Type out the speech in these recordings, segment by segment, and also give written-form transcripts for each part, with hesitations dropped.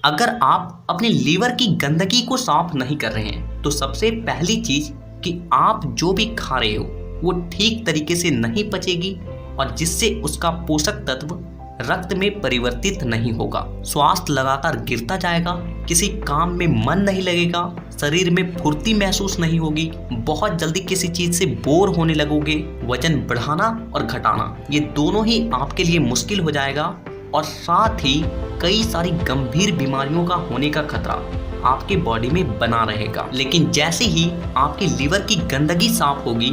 अगर आप अपने लीवर की गंदगी को साफ नहीं कर रहे हैं तो सबसे पहली चीज कि आप जो भी खा रहे हो वो ठीक तरीके से नहीं पचेगी और जिससे उसका पोषक तत्व रक्त में परिवर्तित नहीं होगा। स्वास्थ्य लगातार गिरता जाएगा, किसी काम में मन नहीं लगेगा, शरीर में फुर्ती महसूस नहीं होगी, बहुत जल्दी किसी चीज से बोर होने लगोगे, वजन बढ़ाना और घटाना ये दोनों ही आपके लिए मुश्किल हो जाएगा और साथ ही कई सारी गंभीर बीमारियों का होने का खतरा आपके बॉडी में बना रहेगा। लेकिन जैसे ही आपके लीवर की गंदगी साफ होगी,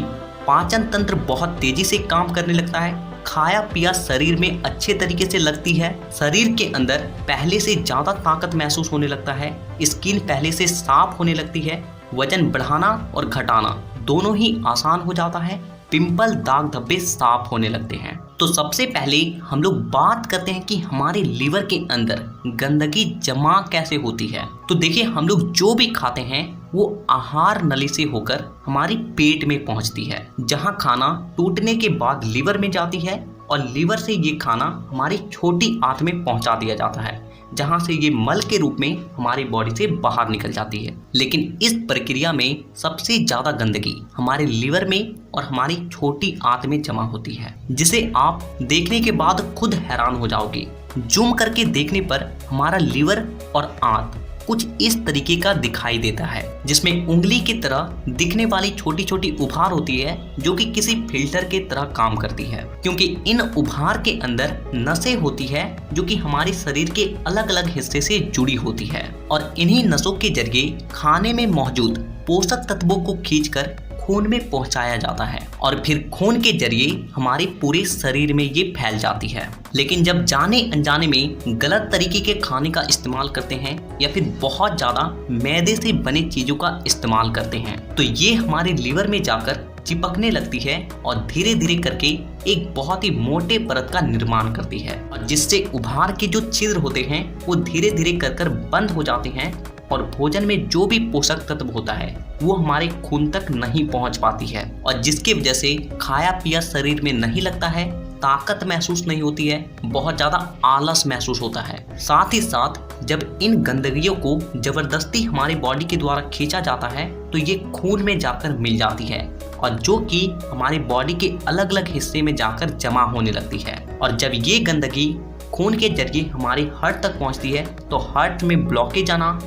पाचन तंत्र बहुत तेजी से काम करने लगता है, खाया पिया शरीर में अच्छे तरीके से लगती है, शरीर के अंदर पहले से ज्यादा ताकत महसूस होने लगता है, स्किन पहले से साफ होने लगती है, वजन बढ़ाना और घटाना दोनों ही आसान हो जाता है, पिंपल दाग धब्बे साफ होने लगते हैं। तो सबसे पहले हम लोग बात करते हैं कि हमारे लीवर के अंदर गंदगी जमा कैसे होती है। तो देखिए, हम लोग जो भी खाते हैं वो आहार नली से होकर हमारी पेट में पहुंचती है, जहां खाना टूटने के बाद लीवर में जाती है और लीवर से ये खाना हमारी छोटी आंत में पहुंचा दिया जाता है, जहां से ये मल के रूप में हमारी बॉडी से बाहर निकल जाती है। लेकिन इस प्रक्रिया में सबसे ज्यादा गंदगी हमारे लीवर में और हमारी छोटी आंत में जमा होती है, जिसे आप देखने के बाद खुद हैरान हो जाओगे। जूम करके देखने पर हमारा लीवर और आंत कुछ इस तरीके का दिखाई देता है, जिसमें उंगली की तरह दिखने वाली छोटी छोटी उभार होती है जो कि किसी फिल्टर के तरह काम करती है, क्योंकि इन उभार के अंदर नसें होती है जो कि हमारे शरीर के अलग अलग हिस्से से जुड़ी होती है और इन्हीं नसों के जरिए खाने में मौजूद पोषक तत्वों को खींचकर खून में पहुंचाया जाता है और फिर खून के जरिए हमारे पूरे शरीर में ये फैल जाती है। लेकिन जब जाने अनजाने में गलत तरीके के खाने का इस्तेमाल करते हैं या फिर बहुत ज़्यादा मैदे से बने चीज़ों का इस्तेमाल करते हैं तो ये हमारे लीवर में जाकर चिपकने लगती है और धीरे धीरे करके एक बहुत ही मोटे परत का निर्माण करती है और जिससे उभार के जो छिद्र होते हैं वो धीरे धीरे कर बंद हो जाते हैं और भोजन में जो भी पोषक तत्व होता है वो हमारे खून तक नहीं पहुंच पाती है और जिसकी वजह से खाया पिया शरीर में नहीं लगता है, ताकत महसूस नहीं होती है, बहुत ज़्यादा आलस महसूस होता है। साथ ही साथ जब इन गंदगियों को जबरदस्ती हमारी बॉडी के द्वारा खींचा जाता है तो ये खून में जाकर मिल जाती है और जो कि हमारी बॉडी के अलग अलग हिस्से में जाकर जमा होने लगती है और जब ये गंदगी खून के जरिए हमारे हार्ट तक पहुंचती है तो हार्ट में ब्लॉकेज आना,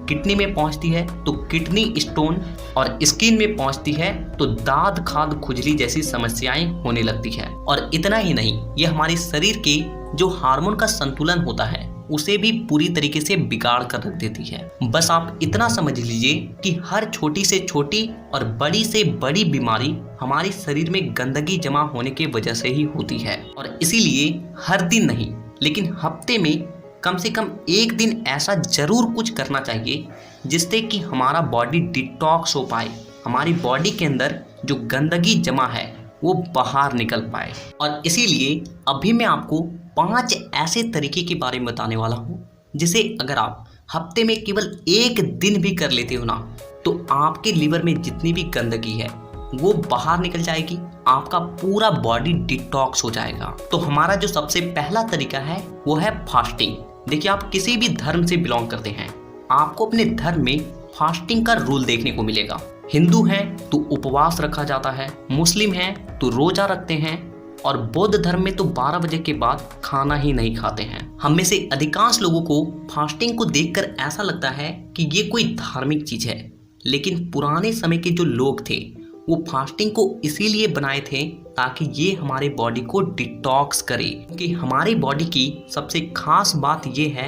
किडनी में पहुंचती है तो किडनी स्टोन और स्किन में पहुंचती है तो दाद खाद खुजली जैसी समस्याएं होने लगती है। और इतना ही नहीं, ये हमारे शरीर के जो हार्मोन का संतुलन होता है उसे भी पूरी तरीके से बिगाड़ कर रख देती है। बस आप इतना समझ लीजिए कि हर छोटी से छोटी और बड़ी से बड़ी बीमारी हमारे शरीर में गंदगी जमा होने की वजह से ही होती है और इसीलिए हर दिन नहीं लेकिन हफ्ते में कम से कम एक दिन ऐसा जरूर कुछ करना चाहिए जिससे कि हमारा बॉडी डिटॉक्स हो पाए, हमारी बॉडी के अंदर जो गंदगी जमा है वो बाहर निकल पाए। और इसीलिए अभी मैं आपको 5 ऐसे तरीके के बारे में बताने वाला हूँ जिसे अगर आप हफ्ते में केवल एक दिन भी कर लेते हो ना तो आपके लीवर में जितनी भी गंदगी है वो बाहर निकल जाएगी, आपका पूरा बॉडी डिटॉक्स हो जाएगा। तो हमारा जो सबसे पहला तरीका है वो है फास्टिंग। देखिए, आप किसी भी धर्म से बिलोंग करते हैं, आपको अपने धर्म में फास्टिंग का रूल देखने को मिलेगा। हिंदू हैं तो उपवास रखा जाता है, मुस्लिम हैं तो रोजा रखते हैं और बौद्ध धर्म में तो 12 बजे के बाद खाना ही नहीं खाते हैं। हम में से अधिकांश लोगों को फास्टिंग को देखकर ऐसा लगता है कि ये कोई धार्मिक चीज है, लेकिन पुराने समय के जो लोग थे वो फास्टिंग को इसीलिए बनाए थे ताकि ये हमारे बॉडी को डिटॉक्स करे। क्योंकि हमारी बॉडी की सबसे खास बात ये है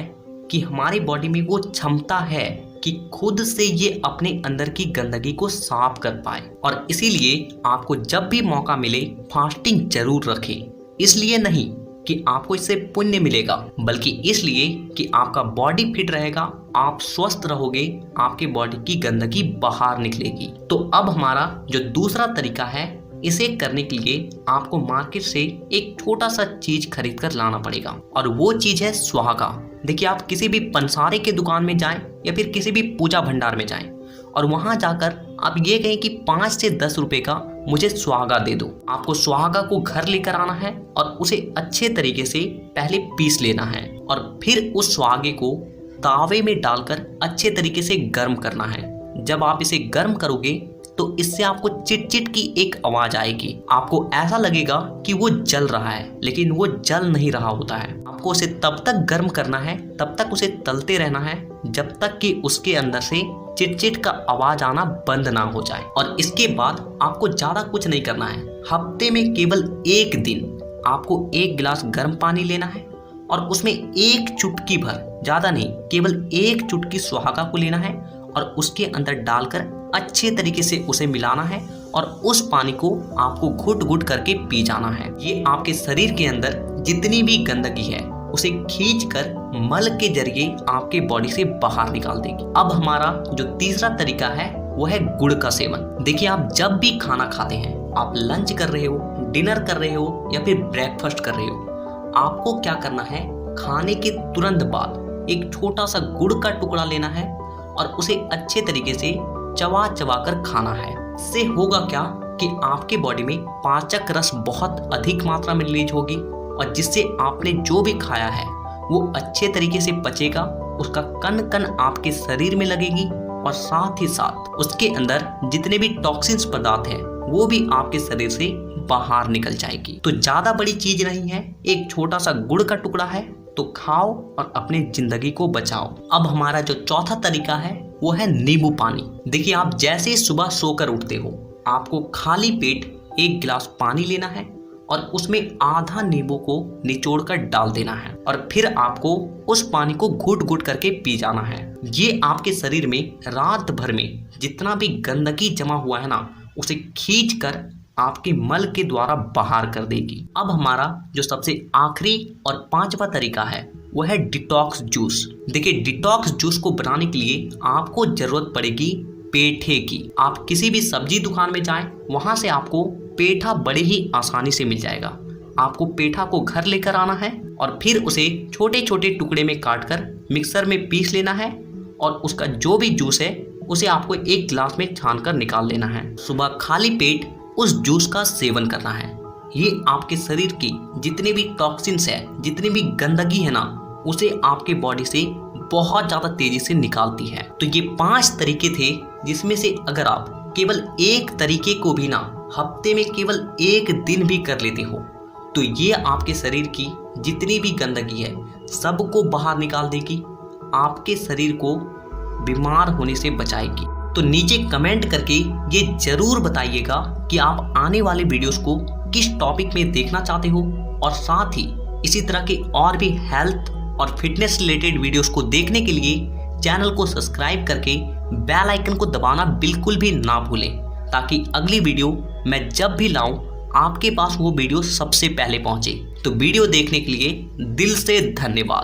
कि हमारी बॉडी में वो क्षमता है कि खुद से ये अपने अंदर की गंदगी को साफ कर पाए और इसीलिए आपको जब भी मौका मिले फास्टिंग जरूर रखें। इसलिए नहीं कि आपको इससे पुण्य मिलेगा, बल्कि इसलिए कि आपका बॉडी फिट रहेगा, आप स्वस्थ रहोगे, आपके बॉडी की गंदगी बाहर निकलेगी। तो अब हमारा जो दूसरा तरीका है, इसे करने के लिए आपको मार्केट से एक छोटा सा चीज खरीद कर लाना पड़ेगा और वो चीज है सुहागा। देखिए, आप किसी भी पंसारे के दुकान में जाएं या फिर किसी भी पूजा भंडार में जाएं और वहां जाकर आप ये कहें कि 5 से 10 रुपए का मुझे सुहागा दे दो। आपको सुहागा को घर लेकर आना है और उसे अच्छे तरीके से पहले पीस लेना है और फिर उस सुहागे को तावे में डालकर अच्छे तरीके से गर्म करना है। जब आप इसे गर्म करोगे तो इससे आपको चिट-चिट की एक आवाज आएगी। आपको ऐसा लगेगा कि वो जल रहा है, लेकिन वो जल नहीं रहा होता है। आपको उसे तब तक गर्म करना है, तब तक उसे तलते रहना है जब तक कि उसके अंदर से चिट-चिट का आवाज आना बंद ना हो जाए। और इसके बाद आपको ज्यादा कुछ नहीं करना है। हफ्ते में केवल एक दिन आपको 1 गिलास गर्म पानी लेना है और उसमें 1 चुटकी भर, ज्यादा नहीं, केवल 1 चुटकी सुहागा को लेना है और उसके अंदर डालकर अच्छे तरीके से उसे मिलाना है और उस पानी को आपको घुट घुट करके पी जाना है। ये आपके शरीर के अंदर जितनी भी गंदगी है उसे खींचकर मल के जरिए आपके बॉडी से बाहर निकाल देगी। अब हमारा जो तीसरा तरीका है वो है गुड़ का सेवन। देखिए, आप जब भी खाना खाते हैं, आप लंच कर रहे हो, डिनर कर रहे हो या फिर ब्रेकफास्ट कर रहे हो, आपको क्या करना है, खाने के तुरंत बाद एक छोटा सा गुड़ का टुकड़ा लेना है और उसे अच्छे तरीके से चबा चबा कर खाना है। इससे होगा क्या कि आपके बॉडी में पाचक रस बहुत अधिक मात्रा में रिलीज होगी और जिससे आपने जो भी खाया है वो अच्छे तरीके से पचेगा, उसका कण कण आपके शरीर में लगेगी और साथ ही साथ उसके अंदर जितने भी टॉक्सिन्स पदार्थ हैं वो भी आपके शरीर से बाहर निकल जाएगी। तो ज्यादा बड़ी चीज नहीं है, एक छोटा सा गुड़ का टुकड़ा है, तो खाओ और अपनी जिंदगी को बचाओ। अब हमारा जो चौथा तरीका है वो है नींबू पानी। देखिए, आप जैसे सुबह सोकर उठते हो, आपको खाली पेट 1 गिलास पानी लेना है और उसमें आधा नींबू को निचोड़कर डाल देना है और फिर आपको उस पानी को घुट घुट करके पी जाना है। ये आपके शरीर में रात भर में जितना भी गंदगी जमा हुआ है ना, उसे खींच कर आपके मल के द्वारा बाहर कर देगी। अब हमारा जो सबसे आखिरी और 5वां तरीका है वो है डिटॉक्स जूस। देखिए, डिटॉक्स जूस को बनाने के लिए आपको जरूरत पड़ेगी पेठे की। आप किसी भी सब्जी दुकान में जाएं, वहां से आपको पेठा बड़े ही आसानी से मिल जाएगा। आपको पेठा को घर लेकर आना है और फिर उसे छोटे छोटे टुकड़े में काटकर मिक्सर में पीस लेना है और उसका जो भी जूस है उसे आपको 1 गिलास में छानकर निकाल लेना है। सुबह खाली पेट उस जूस का सेवन करना है। ये आपके शरीर की जितने भी टॉक्सिन्स है, जितनी भी गंदगी है ना, उसे आपके बॉडी से बहुत ज्यादा तेजी से निकालती है। तो ये 5 तरीके थे जिसमें से अगर आप केवल एक तरीके को भी ना हफ्ते में केवल 1 दिन भी कर लेते हो तो ये आपके शरीर की जितनी भी गंदगी है सबको बाहर निकाल देगी, आपके शरीर को बीमार होने से बचाएगी। तो नीचे कमेंट करके ये जरूर बताइएगा कि आप आने वाले वीडियोस को किस टॉपिक में देखना चाहते हो और साथ ही इसी तरह के और भी हेल्थ और फिटनेस रिलेटेड वीडियोस को देखने के लिए चैनल को सब्सक्राइब करके बेल आइकन को दबाना बिल्कुल भी ना भूलें, ताकि अगली वीडियो मैं जब भी लाऊं आपके पास वो वीडियो सबसे पहले पहुंचे। तो वीडियो देखने के लिए दिल से धन्यवाद।